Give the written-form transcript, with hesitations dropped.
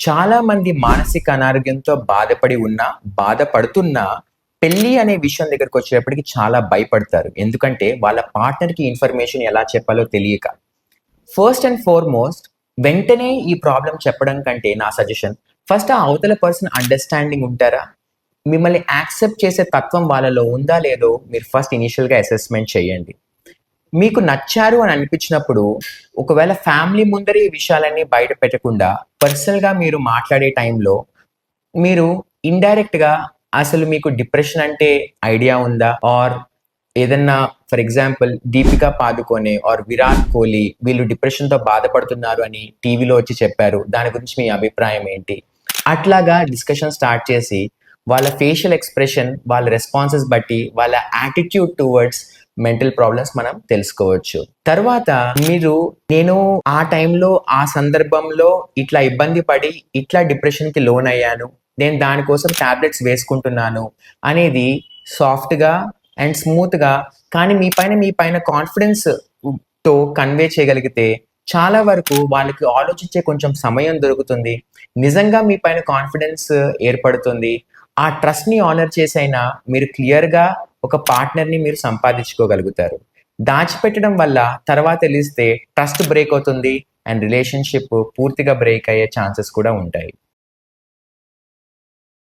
చాలా మంది మానసిక అనారోగ్యంతో బాధపడుతున్నా పెళ్లి అనే విషయం దగ్గరికి వచ్చేటప్పటికి చాలా భయపడతారు. ఎందుకంటే వాళ్ళ పార్ట్నర్‌కి ఇన్ఫర్మేషన్ ఎలా చెప్పాలో తెలియక. ఫస్ట్ అండ్ ఫార్‌మోస్ట్ వెంటనే ఈ ప్రాబ్లమ్ చెప్పడం కంటే నా సజెషన్ ఫస్ట్ ఆ అవతల పర్సన్ అండర్‌స్టాండింగ్ ఉంటారా? మిమ్మల్ని యాక్సెప్ట్ చేసే తత్వం వాళ్ళలో ఉందా లేదో మీరు ఫస్ట్ ఇనీషియల్‌గా అసెస్‌మెంట్ చేయండి. మీకు నచ్చారు అని అనిపించినప్పుడు, ఒకవేళ ఫ్యామిలీ ముందరే ఈ విషయాలన్నీ బయట పెట్టకుండా, పర్సనల్‌గా మీరు మాట్లాడే టైంలో, మీరు ఇండైరెక్ట్‌గా అసలు మీకు డిప్రెషన్ అంటే ఐడియా ఉందా? ఆర్ ఏదన్నా for example 'Deepika Padukone' or 'Virat Kohli' వీళ్ళు డిప్రెషన్‌తో బాధపడుతున్నారు అని టీవీలో వచ్చి చెప్పారు. దాని గురించి మీ అభిప్రాయం ఏంటి? అట్లాగా డిస్కషన్ స్టార్ట్ చేసి, వాళ్ళ ఫేషియల్ ఎక్స్‌ప్రెషన్, వాళ్ళ రెస్పాన్సెస్ బట్టి, వాళ్ళ యాటిట్యూడ్ టువర్డ్స్ మెంటల్ ప్రాబ్లమ్స్ మనం తెలుసుకోవచ్చు. తర్వాత నేను ఆ టైంలో, ఆ సందర్భంలో ఇట్లా ఇబ్బంది పడి, ఇట్లా డిప్రెషన్‌కి లోనయ్యాను. నేను దాని కోసం టాబ్లెట్స్ వేసుకుంటున్నాను అనేది సాఫ్ట్‌గా అండ్ స్మూత్‌గా కానీ మీ పైన కాన్ఫిడెన్స్‌తో కన్వే చేయగలిగితే చాలా వరకు వాళ్ళకి ఆలోచించే కొంచెం సమయం దొరుకుతుంది. నిజంగా మీ పైన కాన్ఫిడెన్స్ ఏర్పడుతుంది. ఆ ట్రస్ట్‌ని హానర్ చేసైనా మీరు క్లియర్‌గా ఒక పార్ట్నర్‌ని మీరు సంపాదించుకోగలుగుతారు. దాచిపెట్టడం వల్ల తర్వాత తెలిస్తే ట్రస్ట్ బ్రేక్ అవుతుంది అండ్ రిలేషన్‌షిప్ పూర్తిగా బ్రేక్ అయ్యే ఛాన్సెస్ కూడా ఉంటాయి.